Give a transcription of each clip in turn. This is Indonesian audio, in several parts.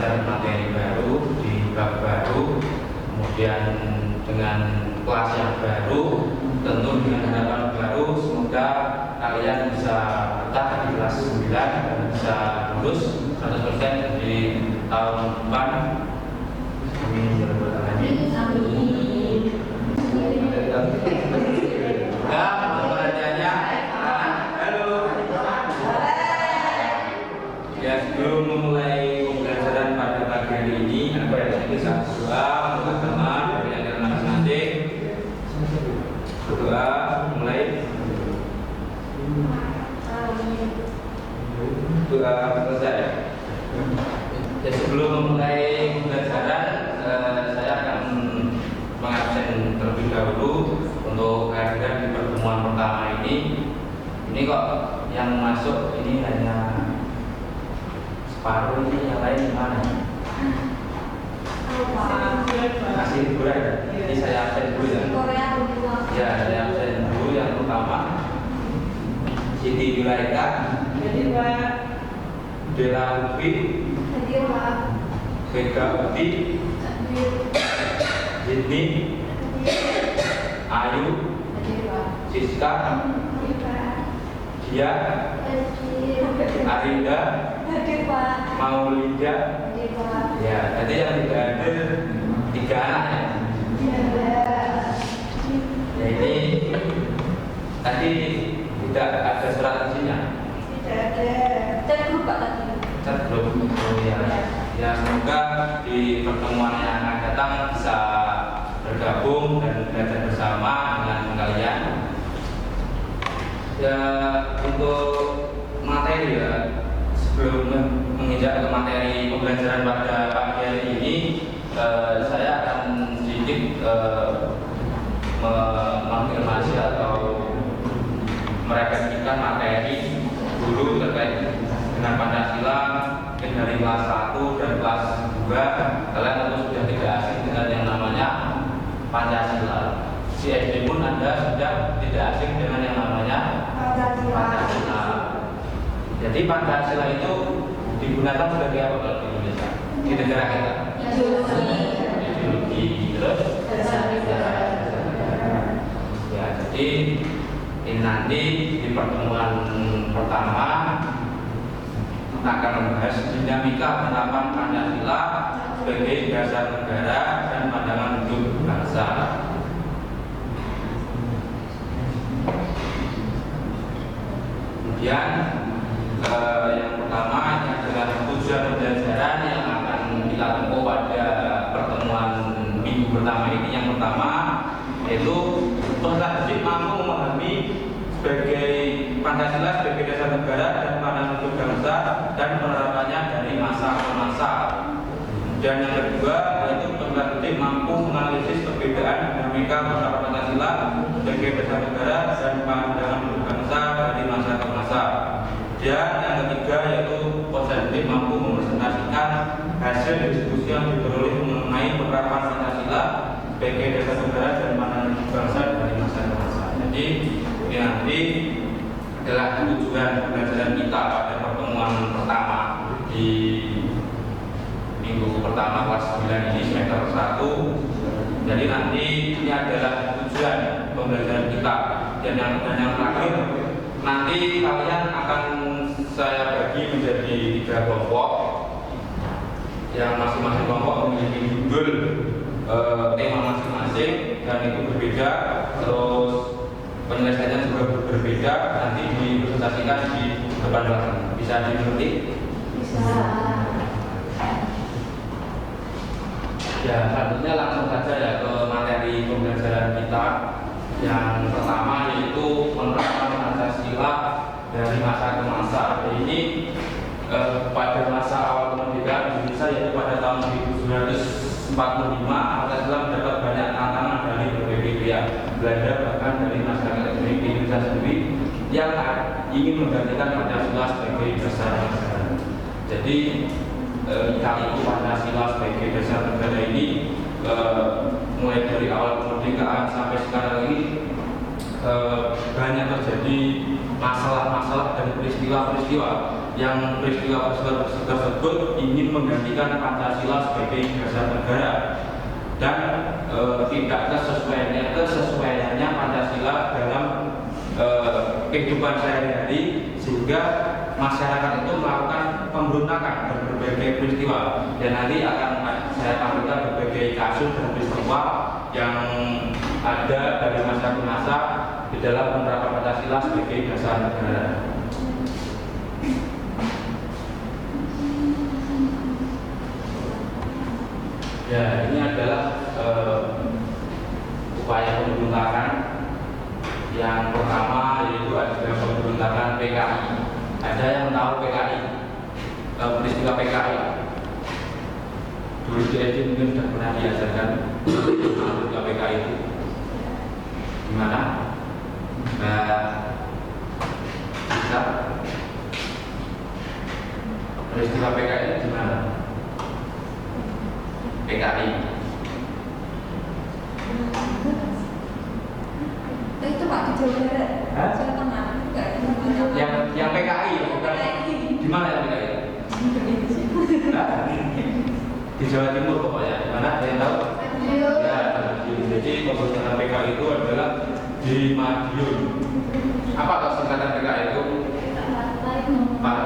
pembelajaran materi baru di bab baru, kemudian dengan kelas yang baru, tentu dengan harapan baru semoga kalian bisa betah di kelas 9 dan bisa lulus 100% di tahun depan. Amin ya rabbal alamin. Ya, pertanyaannya. Halo. Ya, sebelum memulai pembelajaran pada pagi hari ini, kita berdoa bersama dari yang masing-masing. Berdoa mulai. Doa selesai. Ya, sebelum memulai pembelajaran, saya akan mengabsen terlebih dahulu untuk kehadiran di pertemuan pertama ini. Ini kok yang masuk ini hanya separuh, ini yang lain gimana? Masih liburan ya? Ini saya absen dulu ya. Ya, saya absen dulu yang utama. Siti Yulaika, Dela Ubi, Vega Uti, Zidni, Ayu, Siska, Dia, Arinda, Maulida. Ya, jadi yang tidak hadir 3 anak ya. Ya, ini tadi tidak ada surat isinya. Tidak ada. Chat grup Pak tadi. Chat grup. Oh ya. Ya, semoga di pertemuan yang akan datang bisa bergabung dan belajar bersama dengan kalian. Ya, untuk materi ya, sebelum menginjak ke materi pembelajaran pada pagi hari ini, saya akan sedikit mengafirmasi atau merefleksikan materi dulu terkait dengan Pancasila. Mungkin dari kelas 1 dan kelas 2 kalian tentu sudah tidak asing dengan yang namanya Pancasila. Di SD pun Anda sudah tidak asing dengan yang namanya Pancasila. Jadi Pancasila itu digunakan sebagai apa kalau di Indonesia? Di negara kita? Ideologi. Terus? Ya, jadi ini nanti di pertemuan pertama kita akan membahas dinamika penerapan Pancasila sebagai dasar negara dan pandangan hidup bangsa. Kemudian yang pertama ini adalah tujuan pembelajaran yang akan kita tempuh pada pertemuan minggu pertama ini. Yang pertama yaitu peserta didik mampu memahami sebagai Pancasila sebagai dasar negara dan pandangan hidup bangsa dan penerapannya dari masa ke masa. Dan yang kedua yaitu peserta didik mampu menganalisis perbedaan dinamika penerapan Pancasila sebagai dasar negara dan pandangan hidup bangsa dari masa ke masa. Dan yang ketiga yaitu peserta didik mampu mepresentasikan hasil diskusi yang diperoleh mengenai penerapan Pancasila sebagai dasar negara dan pandangan hidup bangsa dari masa ke masa. Jadi ini nanti adalah tujuan pembelajaran kita pada pertemuan pertama di minggu pertama kelas 9 ini semester 1. Jadi nanti ini adalah tujuan pembelajaran kita. Dan yang terakhir nanti kalian akan saya bagi menjadi 3 kelompok yang masing-masing kelompok memiliki judul tema masing-masing dan itu berbeda, terus penyelesaiannya juga berbeda, nanti dipresentasikan di depan kelas. Bisa dimengerti? Bisa. Ya, selanjutnya langsung saja ya ke materi pembelajaran kita. Yang pertama yaitu penerapan Pancasila dari masa ke masa. Ini pada masa awal kemerdekaan Indonesia yaitu pada tahun 1945 Pancasila mendapat banyak tantangan dari berbagai pihak, Belanda bahkan dari masyarakat Indonesia sendiri yang ingin menggantikan Pancasila sebagai dasar negara. Jadi kali itu Pancasila sebagai dasar negara ini mulai dari awal kemerdekaan sampai sekarang ini banyak terjadi masalah-masalah dan peristiwa-peristiwa yang peristiwa tersebut ingin menggantikan Pancasila sebagai dasar negara dan tidak kesesuaiannya Pancasila dalam kehidupan sehari-hari, sehingga masyarakat itu melakukan pemberontakan dan berbagai peristiwa. Dan nanti akan saya tampilkan berbagai kasus dan peristiwa yang ada dari masa ke masa di dalam penerapan Pancasila sebagai dasar negara. Ya, ini adalah upaya pemberontakan yang pertama, yaitu ada pemberontakan PKI. Ada yang tahu PKI, peristiwa PKI? Dulu di SD mungkin sudah pernah diajarkan peristiwa PKI itu gimana? Bisa peristiwa PKI itu gimana? PKI Itu Pak di Jawa Barat. Jawa Tengah. yang PKI bukan di mana yang PKI? Di Jawa Timur pokoknya. Di mana? Ada yang tahu? Ya, jadi pemberontakan PKI itu adalah di Madiun. Apa singkatan PKI itu? Pak.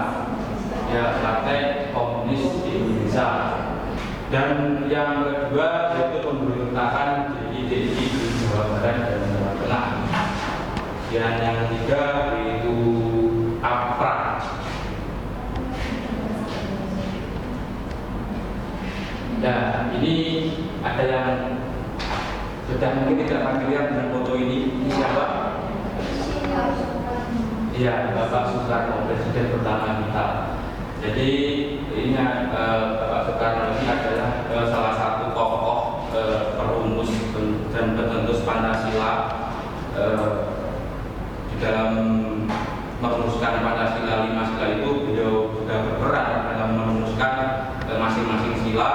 Ya, Partai Komunis Indonesia. Dan yang kedua yaitu pemberontakan DIY di Jawa Barat dan Jawa Tengah. Dan yang ketiga yaitu APRA. Nah, ini ada yang sudah mungkin tidak familiar dengan foto ini. Ini siapa? Iya, Bapak Soekarno, Presiden pertama kita. Jadi ini Bapak Soekarno ini adalah salah satu tokoh perumus dan pencetus Pancasila. Di dalam merumuskan Pancasila 5 sila itu beliau sudah berperan dalam merumuskan masing-masing sila.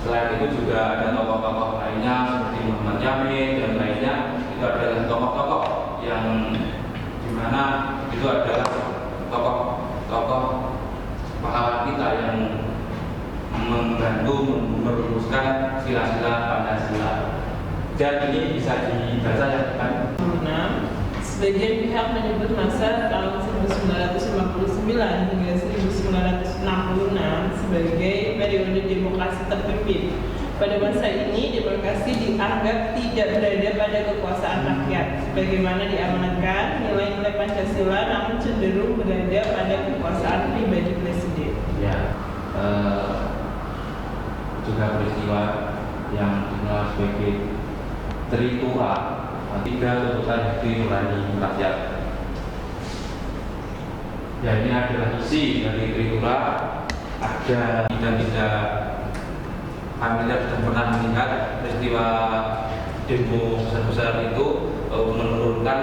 Selain itu juga ada tokoh-tokoh lainnya seperti Muhammad Yamin dan lainnya. Itu adalah tokoh-tokoh yang dimana itu adalah tokoh-tokoh pahlawan kita yang membantu merumuskan sila-sila Pancasila. Dan ini bisa dibaca ya kan? Sebagian pihak menyebut masa tahun 1959 hingga 1966 sebagai periode demokrasi terpimpin. Pada masa ini, demokrasi dianggap tidak berada pada kekuasaan rakyat, sebagaimana diamanatkan nilai-nilai Pancasila, namun cenderung berada pada kekuasaan pribadi presiden. Ya, juga peristiwa yang dikenal sebagai Tritura, 3 tuntutan Hati Nurani Rakyat. Ya, ini adalah isi dari Tritura. Ada dan tidak familiar dan pernah melihat peristiwa demo besar-besar itu menurunkan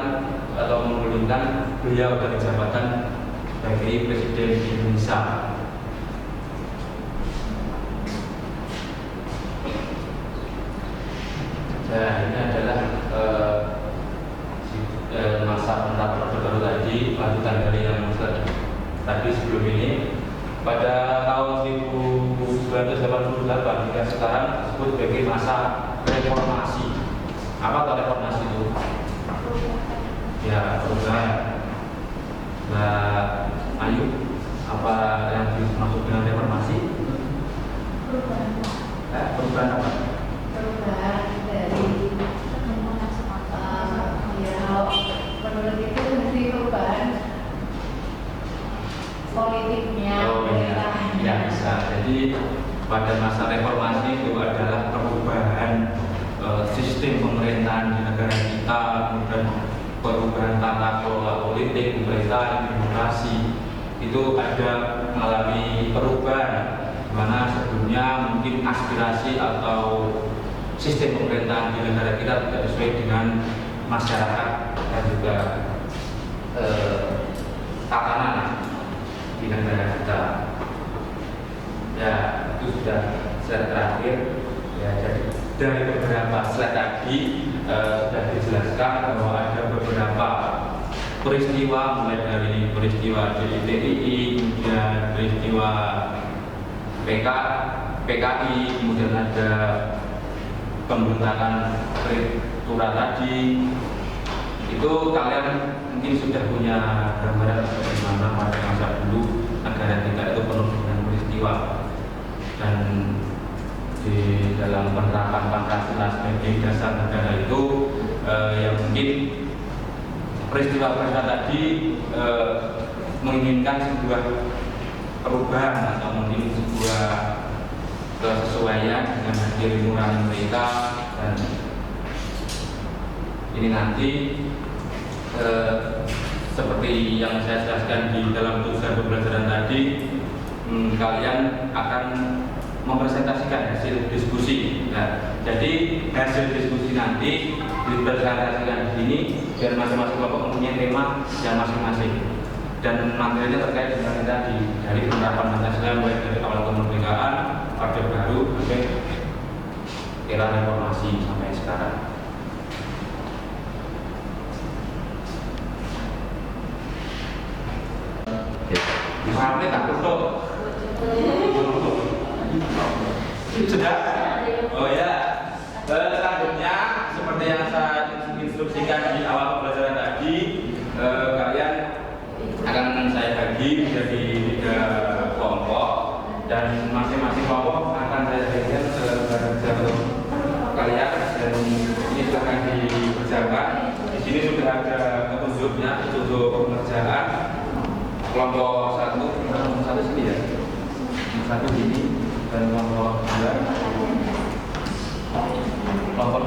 atau menurunkan beliau dari jabatan sebagai Presiden Indonesia. Nah, ini adalah masa penerapan Orde Baru tadi, lanjutan dari yang tadi sebelum ini. Pada tahun 1988 hingga sekarang disebut sebagai masa reformasi. Apa itu reformasi itu? Ya, perubahan. Nah, Ayu, apa yang dimaksud dengan reformasi? Perubahan apa? Perubahan dari menurut itu dari perubahan politiknya, ya bisa. Jadi pada masa reformasi itu adalah perubahan sistem pemerintahan di negara kita, kemudian perubahan tata kelola politik, pemerintahan, demokrasi. Itu ada mengalami perubahan, di mana sebelumnya mungkin aspirasi atau sistem pemerintahan di negara kita tidak sesuai dengan masyarakat dan juga tatanan di negara kita. Ya, itu sudah slide terakhir. Ya, jadi dari beberapa slide tadi sudah dijelaskan bahwa ada beberapa peristiwa, mulai dari peristiwa DITI, kemudian peristiwa PKI, kemudian ada pemberontakan Tura tadi. Itu kalian mungkin sudah punya gambaran bagaimana pada masa dulu negara kita itu penuh dengan peristiwa, dan di dalam penerapan Pancasila sebagai dasar negara itu yang mungkin peristiwa-peristiwa tadi menginginkan sebuah perubahan atau mungkin sebuah kesesuaian dengan hati nurani mereka, dan ini nanti seperti yang saya jelaskan di dalam tujuan pembelajaran tadi, kalian akan mempresentasikan hasil diskusi. Nah, jadi hasil diskusi nanti dipresentasikan di sini biar masing-masing kelompok mempunyai tema yang masing-masing, dan materinya terkait dengan tadi dari penerapan Pancasila mulai dari awal kemerdekaan, Orde Baru sampai era reformasi sampai sekarang. Sampai tak tutup. Sudah? Oh ya. Selanjutnya seperti yang saya instruksikan di awal pembelajaran tadi, kalian akan saya bagi menjadi 3 kelompok, dan masing-masing kelompok akan saya berikan untuk kalian, dan ini akan dikerjakan. Di sini sudah ada petunjuknya untuk pengerjaan. Kelompok 1 sini ya, 1 ini, dan kelompok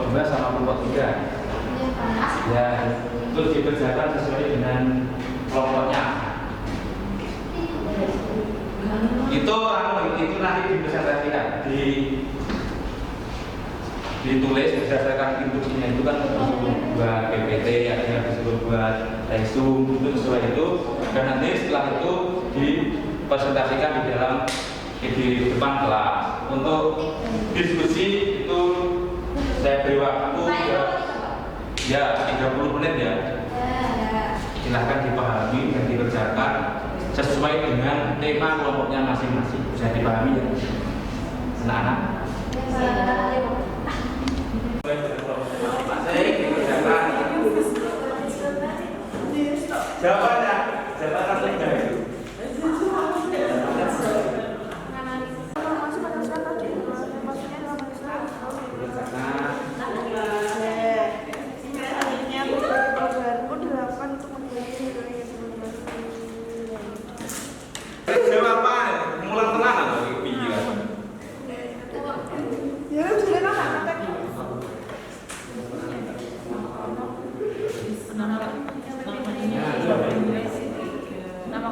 2 sama kelompok 3 ya, itu dikerjakan sesuai dengan kelompoknya. Itu nanti dipresentasikan, ditulis berdasarkan instruksinya. Itu kan disuruh buat PPT, ada disuruh buat resume, itu sesuai itu, dan nanti setelah itu dipresentasikan di depan kelas. Untuk diskusi itu saya beri waktu ya 30 menit ya. Silahkan dipahami dan dikerjakan sesuai dengan tema kelompoknya masing-masing. Bisa dipahami ya anak-anak? Jawabannya, jabatan tiga itu. Jawaban, mulang tenang atau pikiran? Ya, sudah nama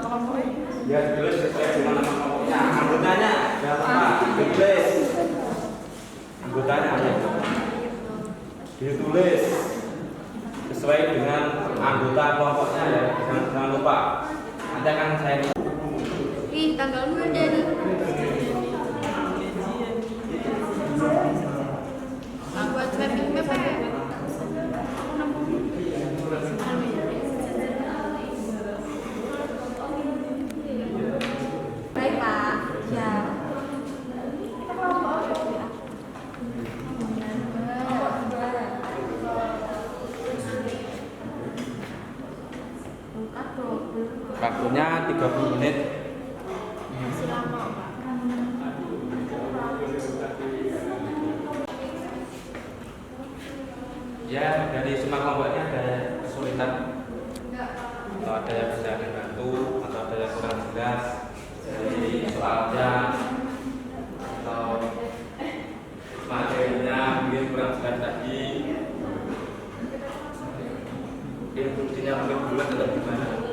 kelompoknya? Ya, tulis sesuai dengan nama kelompoknya. Anggotanya, ditulis. Anggotanya ditulis sesuai dengan anggota kelompoknya ya. Jangan lupa. Nanti akan saya. Ih, tanggal lu ada nih. Buat training apa? Baik Pak. Ya. Waktunya 30 menit. Ya, dari semua kelompoknya ada kesulitan, atau ada yang bisa dibantu, atau ada yang kurang jelas dari soalnya, atau materinya mungkin kurang jelas tadi, instruksinya mungkin bulat atau gimana.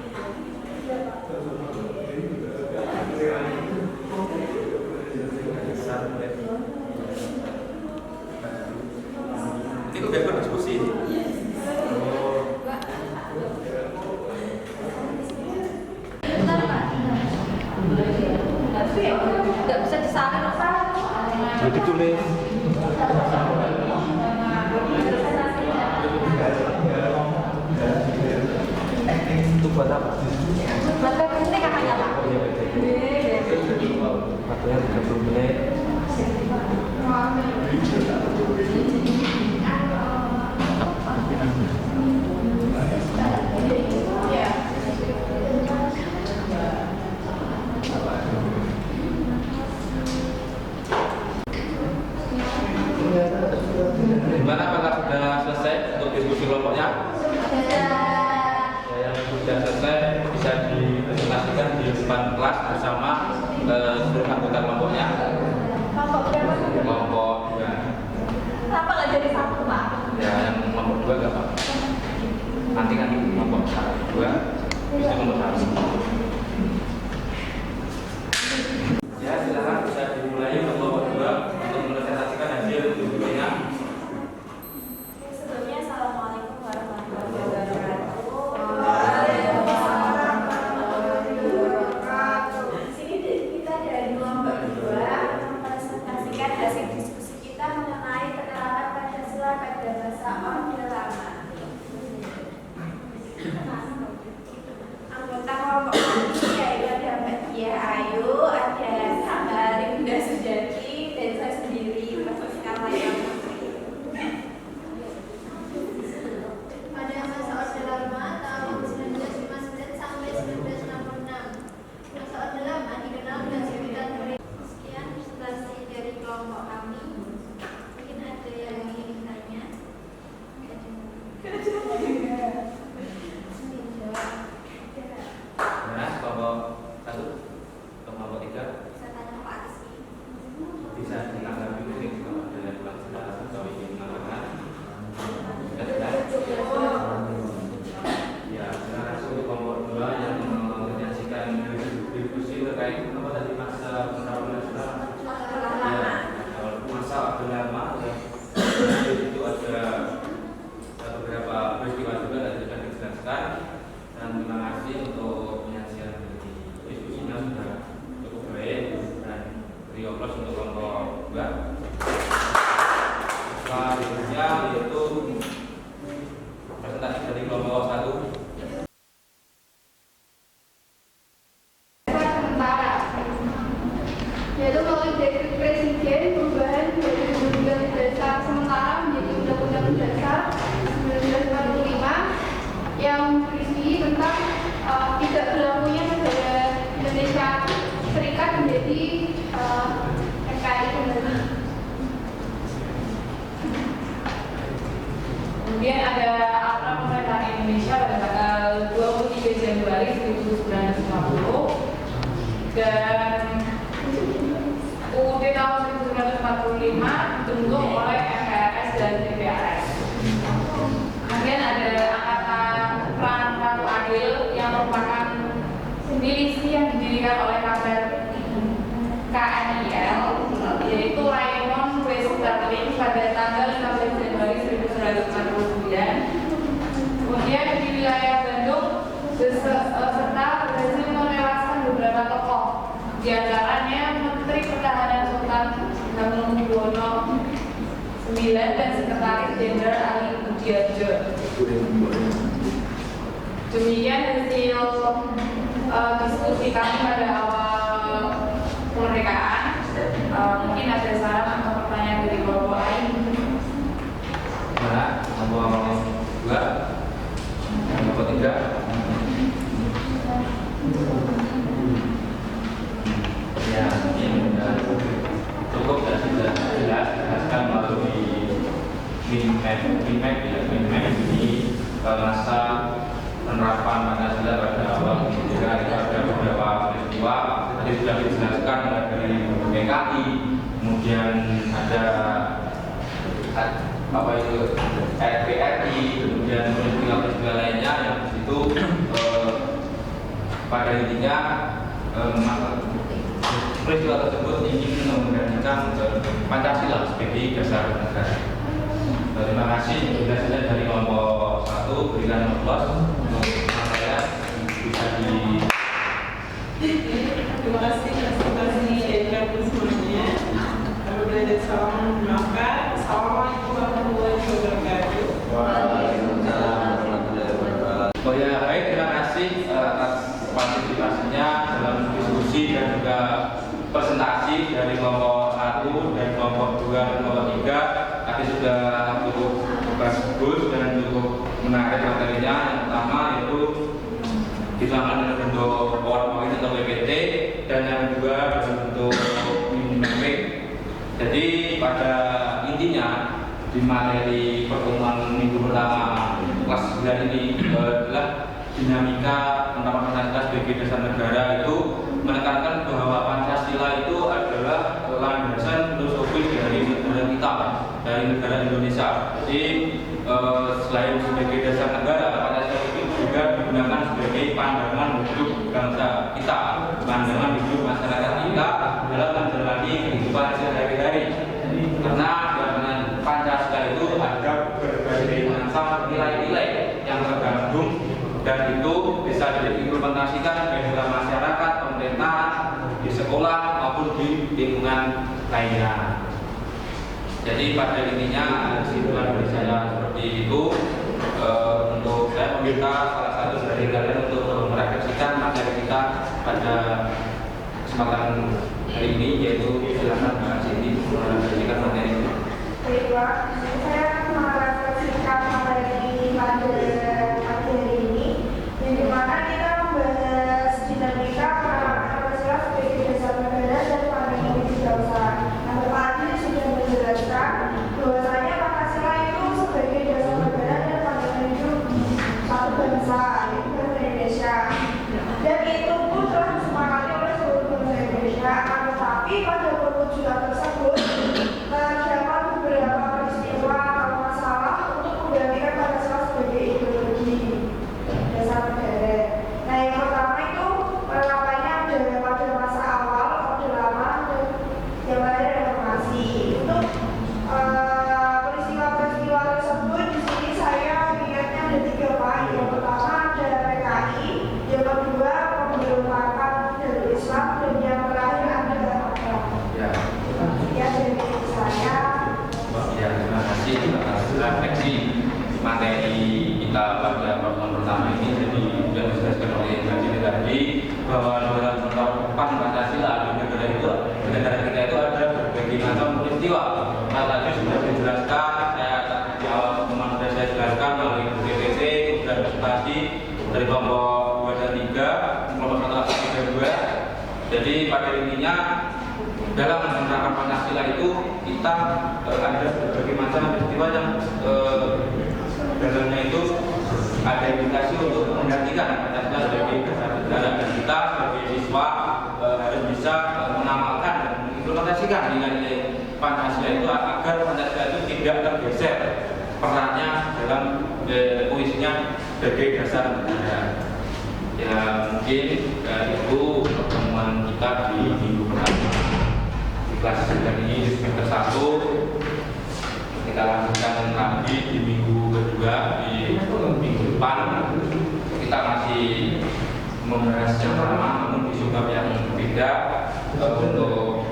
Itu biar berdiskusi. Nggak bisa disalin apa? Jadi ditulis. buat apa? Bapak penting kakaknya Pak. Oh iya, waktunya 30 menit. Gimana, apakah sudah selesai untuk diskusi kelompoknya? Yang sudah selesai bisa dipresentasikan di depan kelas bersama seluruh anggota kelompoknya. Kelompok berapa? Kelompok 2. Kenapa nggak jadi satu Pak? Ya, yang kelompok 2 gak apa-apa. Nanti kan kelompok 1, 2 bisa kelompok 1. Ya, silakan bisa dimulai kelompok 2 untuk mempresentasikan hasil diskusinya. Sebelumnya Assalamualaikum warahmatullahi wabarakatuh. Di sini kita dari kelompok 2 mempresentasikan hasil diskusi kita mengenai penerapan Pancasila pada masa Orde Lama. Anggota kelompok kami yaitu ada Mbak Dia Ayu, ada Mbak Rinda Sujati, dan saya sendiri Mbak Siskala yang pada masa Orde Lama tahun 1959 sampai 1966. Masa Orde Lama dikenal dengan sebutan sekian presentasi dari kelompok kami. Mungkin ada yang ingin ditanya. Nah, kelompok 1, kelompok 3 Saya tanya Pak Rizky. bisa ditanggapi mungkin kalau ada yang kurang jelas atau ingin menambahkan. Ya, sudah. Ya, terima kasih untuk kelompok 2 yang menyaksikan diskusi terkait apa tadi masa penerapan nasional. Ya, kalau masa Orde Lama ya, itu ada beberapa peristiwa juga tadi sudah dijelaskan, dan terima kasih untuk penyajian dari diskusinya sudah cukup baik, dan beri aplaus untuk kelompok 2. Selanjutnya yaitu presentasi dari kelompok 1. Sementara yaitu melalui dekret presiden perubahan dari undang-undang dasar sementara menjadi undang-undang dasar 1945 yang berisi tentang tidak berlakunya negara Indonesia Serikat menjadi NKRI kembali. Kemudian ada akta kemerdekaan Indonesia pada tanggal 23 Januari 1950 dan UUD tahun 1945 dibentuk oleh MPRS dan DPRS. Kemudian ada Angkatan Perang Ratu Adil yang merupakan milisi yang didirikan oleh Kabar KNIL, yaitu Raymond W. Sterling pada tanggal 15 Januari 1949. Kemudian di wilayah Bandung serta berhasil menewaskan beberapa tokoh, di antaranya Menteri Pertahanan Sultan Hamengkubuwono IX dan Sekretaris Jenderal Ali Budiarjo. Demikian hasil diskusi kami pada awal kemerdekaan. Mungkin ada saran atau pertanyaan dari kelompok lain. Nah, kelompok 2, kelompok 3. Ya, ini sudah cukup dan sudah jelas dijelaskan melalui Minmap ini masa penerapan Pancasila pada awal kemerdekaan. Itu ada beberapa peristiwa tadi sudah dijelaskan dari PKI, kemudian ada apa itu RPRI, kemudian peristiwa lainnya yang di situ pada intinya peristiwa tersebut ingin menggantikan Pancasila sebagai dasar negara. Terima kasih penjelasannya dari kelompok 1. Berikan aplaus untuk saya bisa di. Terima kasih presentasi dari semuanya. Kami belajar salam makan. Assalamualaikum warahmatullahi wabarakatuh. Oh ya, baik, terima kasih Jadi pada intinya di materi pertemuan minggu pertama kelas 9 ini adalah dinamika penerapan Pancasila sebagai dasar negara itu menekankan bahwa Pancasila itu adalah landasan filosofis dari negara kita, dari negara Indonesia. Jadi selain sebagai dasar negara, Pancasila itu juga digunakan sebagai pandangan hidup bangsa kita, pandangan hidup masyarakat kita dalam menjalani kehidupan sehari-hari. Karena dalam Pancasila itu ada berbagai macam nilai-nilai yang tergabung dan itu bisa diimplementasikan baik dalam masyarakat, pemerintahan, di sekolah maupun di lingkungan lainnya. Jadi pada intinya kesimpulan dari saya seperti itu. Untuk saya meminta salah satu dari kalian untuk merefleksikan materi kita pada kesempatan hari ini, yaitu silakan Mbak Cindy merefleksikan materi ini. Baik Pak, saya merefleksikan materi pada hari ini, yang dimana kita membahas dinamika penerapan Pancasila sebagai dasar negara dan pandangan hidup bangsa. Nah, Bapak Adli sudah menjelaskan bahwasanya Pancasila itu sebagai dasar negara dan pandangan hidup satu bangsa, yaitu bangsa Indonesia. Dan itu pun telah disepakati oleh seluruh bangsa Indonesia. Tetapi pada perwujudan tersebut terdapat beberapa peristiwa atau masalah untuk menggantikan Pancasila sebagai ideologi dasar negara. Nah, yang pertama itu penerapannya pada masa awal, orde lama, dan zaman reformasi. Untuk peristiwa-peristiwa tersebut di sini saya ingatnya ada 3 Pak. Yang pertama ada PKI, yang kedua pemberontakan dari Islam, dan yang terakhir ada Ya. Ya, dari saya. Ya, terima kasih atas refleksi materi kita pada pertemuan pertama ini. Jadi sudah dijelaskan oleh Mbak Cindy tadi bahwa dalam penerapan Pancasila di negara kita itu ada berbagai macam peristiwa. Nah, tadi sudah dijelaskan, saya di awal pertemuan sudah saya jelaskan melalui BPC, kemudian presentasi dari kelompok 2 dan 3, kelompok 1 dan 2. Jadi pada intinya dalam penerapan Pancasila itu kita ada berbagai macam peristiwa yang dalamnya itu ada indikasi untuk menggantikan Pancasila sebagai dasar negara, dan kita sebagai siswa harus bisa mengamalkan dan mengimplementasikan nilai-nilai Pancasila itu agar Pancasila itu tidak tergeser perannya dalam fungsinya sebagai dasar negara. Ya, mungkin itu pertemuan kita di minggu pertama kelas dan ini di semester 1. Kita lanjutkan lagi di minggu kedua, di minggu depan kita masih membahas yang sama namun di subbab yang berbeda untuk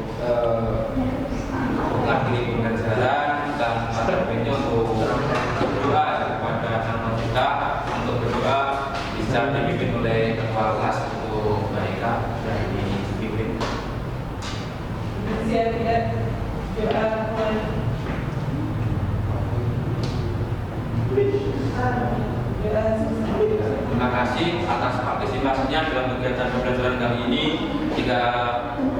mengakhiri pembelajaran dan pada poinnya untuk berdoa kepada Sang Kita, untuk berdoa bisa dipimpin oleh kepala kelas untuk mereka dan dipimpin. Terima kasih atas partisipasinya dalam kegiatan pembelajaran kali ini. Jika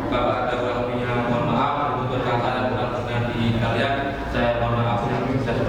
Bapak ada kurang lebihnya, mohon maaf. Untuk berkata dan kurang berkenan di kalian, saya mohon maaf. Saya